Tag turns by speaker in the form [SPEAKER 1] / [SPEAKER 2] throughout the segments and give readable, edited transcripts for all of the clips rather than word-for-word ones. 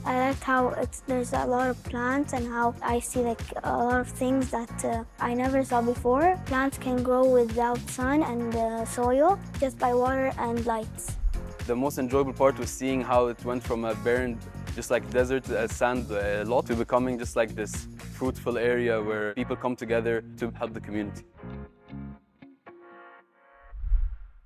[SPEAKER 1] I liked how there's a lot of plants and how I see like a lot of things that I never saw before. Plants can grow without sun and soil, just by water and lights.
[SPEAKER 2] The most enjoyable part was seeing how it went from a barren, just like desert sand lot, to becoming just like this fruitful area where people come together to help the community.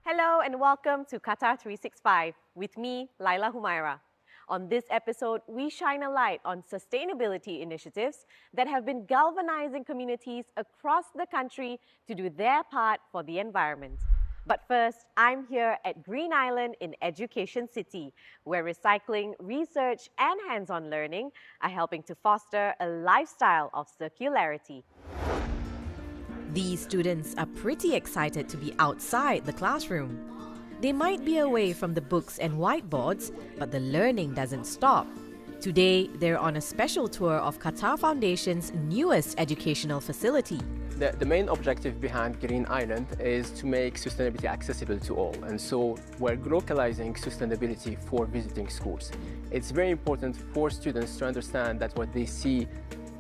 [SPEAKER 3] Hello and welcome to Qatar 365 with me, Laila Humaira. On this episode, we shine a light on sustainability initiatives that have been galvanizing communities across the country to do their part for the environment. But first, I'm here at Green Island in Education City, where recycling, research, and hands-on learning are helping to foster a lifestyle of circularity. These students are pretty excited to be outside the classroom. They might be away from the books and whiteboards, but the learning doesn't stop. Today, they're on a special tour of Qatar Foundation's newest educational facility.
[SPEAKER 4] The main objective behind Green Island is to make sustainability accessible to all. And so we're localizing sustainability for visiting schools. It's very important for students to understand that what they see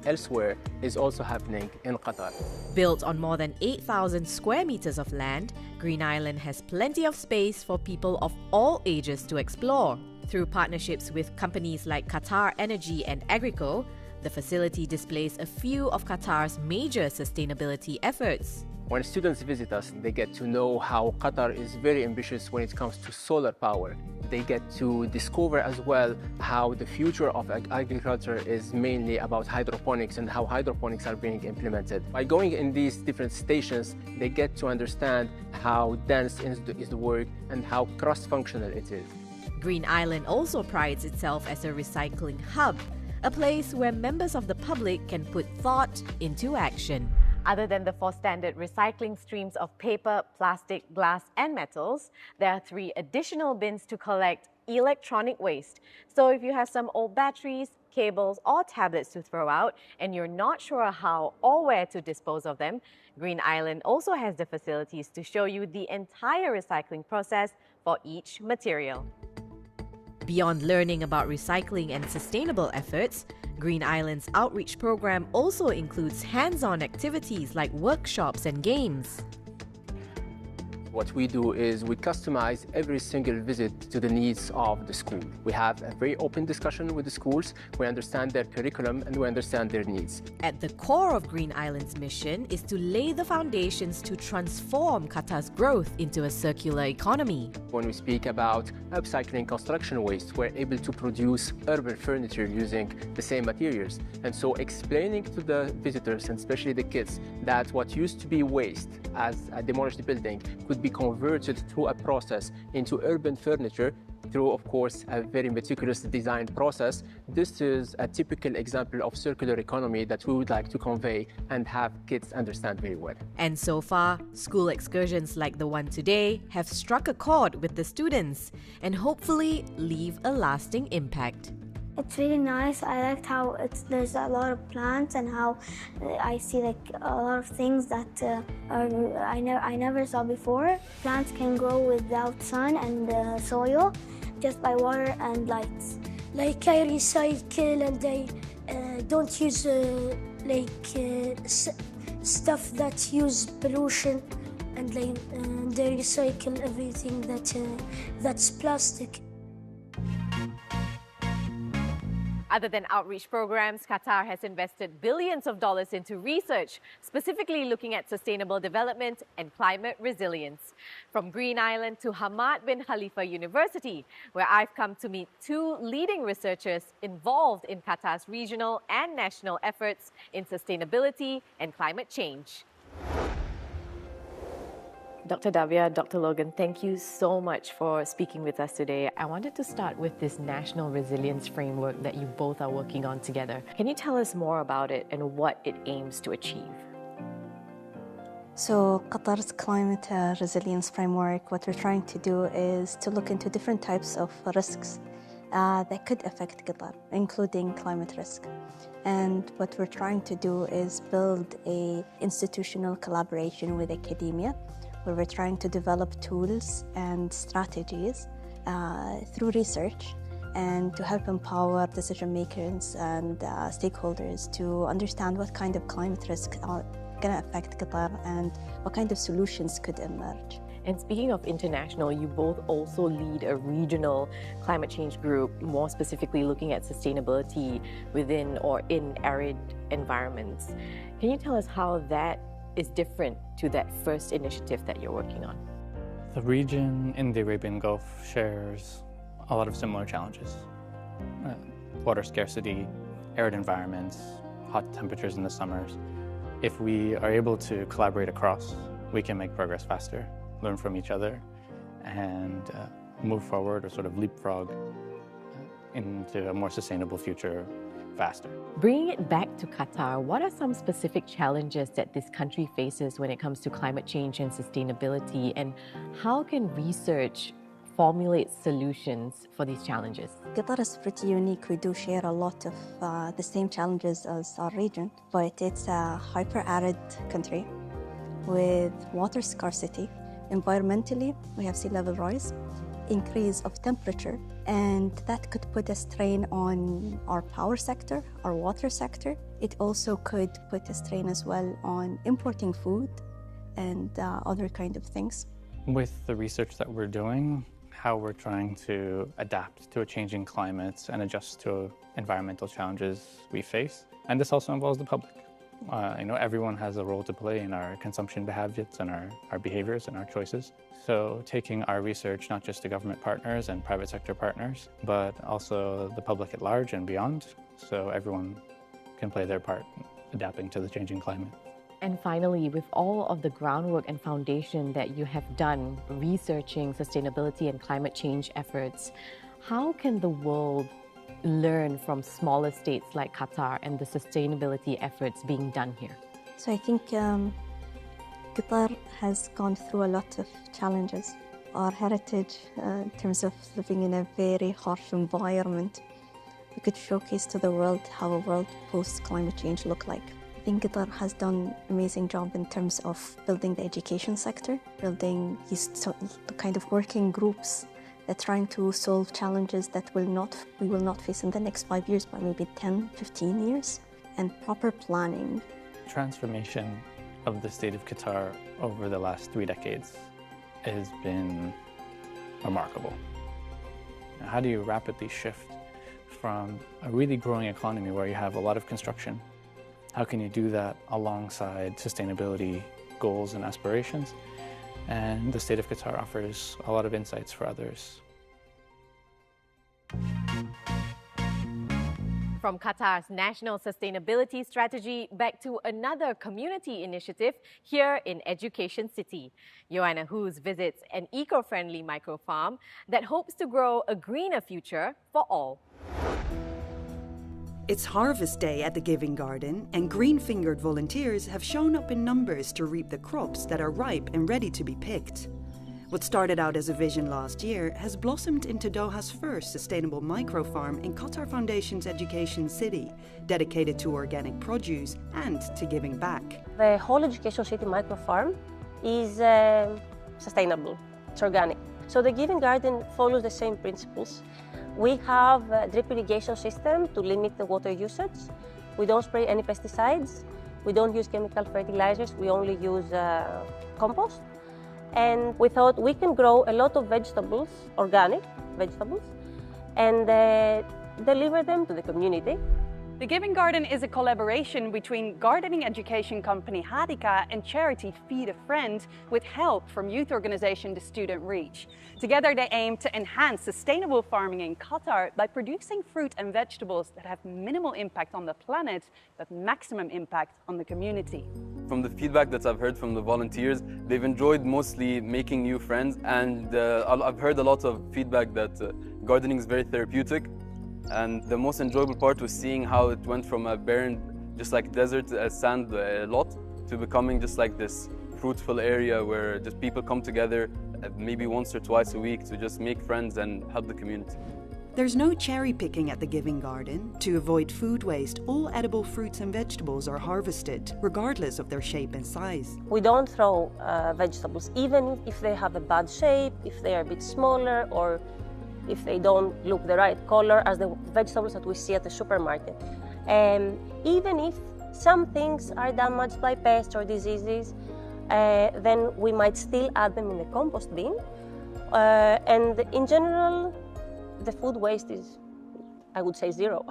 [SPEAKER 4] elsewhere is also happening in Qatar.
[SPEAKER 3] Built on more than 8,000 square meters of land, Green Island has plenty of space for people of all ages to explore. Through partnerships with companies like Qatar Energy and Agrico, the facility displays a few of Qatar's major sustainability efforts.
[SPEAKER 4] When students visit us, they get to know how Qatar is very ambitious when it comes to solar power. They get to discover as well how the future of agriculture is mainly about hydroponics and how hydroponics are being implemented. By going in these different stations, they get to understand how dense is the work and how cross-functional it is.
[SPEAKER 3] Green Island also prides itself as a recycling hub, a place where members of the public can put thought into action. Other than the four standard recycling streams of paper, plastic, glass, and metals, there are 3 additional bins to collect electronic waste. So if you have some old batteries, cables, or tablets to throw out, and you're not sure how or where to dispose of them, Green Island also has the facilities to show you the entire recycling process for each material. Beyond learning about recycling and sustainable efforts, Green Island's outreach program also includes hands-on activities like workshops and games.
[SPEAKER 4] What we do is we customize every single visit to the needs of the school. We have a very open discussion with the schools. We understand their curriculum and we understand their needs.
[SPEAKER 3] At the core of Green Island's mission is to lay the foundations to transform Qatar's growth into a circular economy.
[SPEAKER 4] When we speak about upcycling construction waste, we're able to produce urban furniture using the same materials. And so explaining to the visitors, and especially the kids, that what used to be waste as a demolished building could be converted through a process into urban furniture through, of course, a very meticulous design process. This is a typical example of circular economy that we would like to convey and have kids understand very well.
[SPEAKER 3] And so far, school excursions like the one today have struck a chord with the students and hopefully leave a lasting impact.
[SPEAKER 1] It's really nice. I liked how there's a lot of plants and how I see like a lot of things that I never saw before. Plants can grow without sun and soil, just by water and lights.
[SPEAKER 5] Like I recycle and I don't use stuff that use pollution, and they recycle everything that's plastic.
[SPEAKER 3] Other than outreach programs, Qatar has invested billions of dollars into research, specifically looking at sustainable development and climate resilience. From Green Island to Hamad bin Khalifa University, where I've come to meet 2 leading researchers involved in Qatar's regional and national efforts in sustainability and climate change. Dr. Davia, Dr. Logan, thank you so much for speaking with us today. I wanted to start with this national resilience framework that you both are working on together. Can you tell us more about it and what it aims to achieve?
[SPEAKER 6] So Qatar's climate resilience framework, what we're trying to do is to look into different types of risks that could affect Qatar, including climate risk. And what we're trying to do is build an institutional collaboration with academia, where we're trying to develop tools and strategies through research and to help empower decision makers and stakeholders to understand what kind of climate risks are going to affect Qatar and what kind of solutions could emerge.
[SPEAKER 3] And speaking of international, you both also lead a regional climate change group, more specifically looking at sustainability within or in arid environments. Can you tell us how that is different to that first initiative that you're working on?
[SPEAKER 7] The region in the Arabian Gulf shares a lot of similar challenges. Water scarcity, arid environments, hot temperatures in the summers. If we are able to collaborate across, we can make progress faster, learn from each other, and move forward or sort of leapfrog into a more sustainable future faster.
[SPEAKER 3] Bringing it back to Qatar, what are some specific challenges that this country faces when it comes to climate change and sustainability, and how can research formulate solutions for these challenges?
[SPEAKER 6] Qatar is pretty unique. We do share a lot of the same challenges as our region, but it's a hyper-arid country with water scarcity. Environmentally, we have sea level rise, increase of temperature, and that could put a strain on our power sector, our water sector. It also could put a strain as well on importing food and other kind of things.
[SPEAKER 7] With the research that we're doing, how we're trying to adapt to a changing climate and adjust to environmental challenges we face. And this also involves the public. Everyone has a role to play in our consumption habits and our behaviors and our choices. So taking our research not just to government partners and private sector partners, but also the public at large and beyond, so everyone can play their part adapting to the changing climate.
[SPEAKER 3] And finally, with all of the groundwork and foundation that you have done researching sustainability and climate change efforts, how can the world learn from smaller states like Qatar and the sustainability efforts being done here?
[SPEAKER 6] So I think Qatar has gone through a lot of challenges. Our heritage in terms of living in a very harsh environment, we could showcase to the world how a world post-climate change look like. I think Qatar has done an amazing job in terms of building the education sector, building these kind of working groups that are trying to solve challenges that we will not face in the next 5 years, but maybe 10, 15 years, and proper planning.
[SPEAKER 7] Transformation of the state of Qatar over the last 3 decades has been remarkable. How do you rapidly shift from a really growing economy where you have a lot of construction? How can you do that alongside sustainability goals and aspirations? And the state of Qatar offers a lot of insights for others.
[SPEAKER 3] From Qatar's national sustainability strategy back to another community initiative here in Education City. Joanna Hoos visits an eco-friendly microfarm that hopes to grow a greener future for all.
[SPEAKER 8] It's harvest day at the Giving Garden, and green-fingered volunteers have shown up in numbers to reap the crops that are ripe and ready to be picked. What started out as a vision last year has blossomed into Doha's first sustainable microfarm in Qatar Foundation's Education City, dedicated to organic produce and to giving back.
[SPEAKER 9] The whole Education City microfarm is sustainable, it's organic. So the Giving Garden follows the same principles. We have a drip irrigation system to limit the water usage. We don't spray any pesticides. We don't use chemical fertilizers. We only use compost. And we thought we can grow a lot of vegetables, organic vegetables, and deliver them to the community.
[SPEAKER 10] The Giving Garden is a collaboration between gardening education company Hadika and charity Feed a Friend, with help from youth organization The Student Reach. Together they aim to enhance sustainable farming in Qatar by producing fruit and vegetables that have minimal impact on the planet, but maximum impact on the community.
[SPEAKER 2] From the feedback that I've heard from the volunteers, they've enjoyed mostly making new friends, and I've heard a lot of feedback that gardening is very therapeutic. And the most enjoyable part was seeing how it went from a barren, just like desert sand lot, to becoming just like this fruitful area where just people come together maybe once or twice a week to just make friends and help the community.
[SPEAKER 8] There's no cherry picking at the Giving Garden. To avoid food waste, all edible fruits and vegetables are harvested, regardless of their shape and size.
[SPEAKER 9] We don't throw vegetables, even if they have a bad shape, if they are a bit smaller, or if they don't look the right color as the vegetables that we see at the supermarket. Even if some things are damaged by pests or diseases, then we might still add them in the compost bin. And in general, the food waste is, I would say, zero.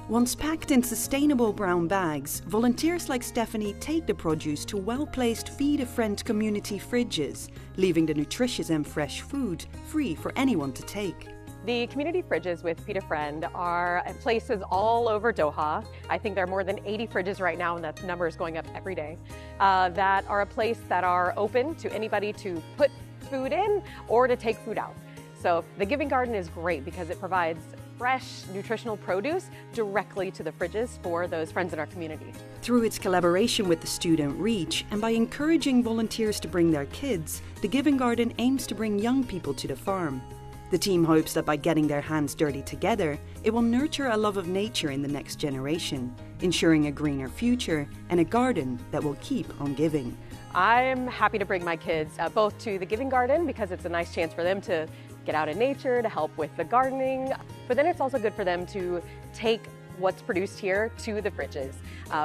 [SPEAKER 8] Once packed in sustainable brown bags, volunteers like Stephanie take the produce to well-placed Feed a Friend community fridges, leaving the nutritious and fresh food free for anyone to take.
[SPEAKER 3] The community fridges with Feed a Friend are at places all over Doha. I think there are more than 80 fridges right now, and that number is going up every day, that are a place that are open to anybody to put food in or to take food out. So the Giving Garden is great because it provides fresh, nutritional produce directly to the fridges for those friends in our community.
[SPEAKER 8] Through its collaboration with the Student Reach and by encouraging volunteers to bring their kids, the Giving Garden aims to bring young people to the farm. The team hopes that by getting their hands dirty together, it will nurture a love of nature in the next generation, ensuring a greener future and a garden that will keep on giving.
[SPEAKER 3] I'm happy to bring my kids both to the Giving Garden because it's a nice chance for them to get out in nature, to help with the gardening, but then it's also good for them to take what's produced here to the fridges.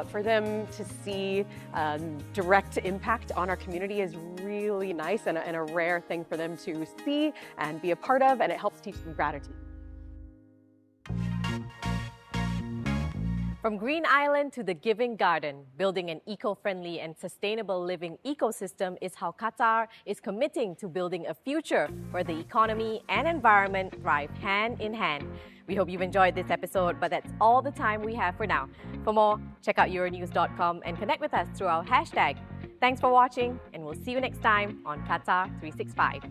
[SPEAKER 3] For them to see direct impact on our community is really nice and a rare thing for them to see and be a part of, and it helps teach them gratitude. From Green Island to the Giving Garden, building an eco-friendly and sustainable living ecosystem is how Qatar is committing to building a future where the economy and environment thrive hand in hand. We hope you've enjoyed this episode, but that's all the time we have for now. For more, check out euronews.com and connect with us through our hashtag. Thanks for watching, and we'll see you next time on Qatar 365.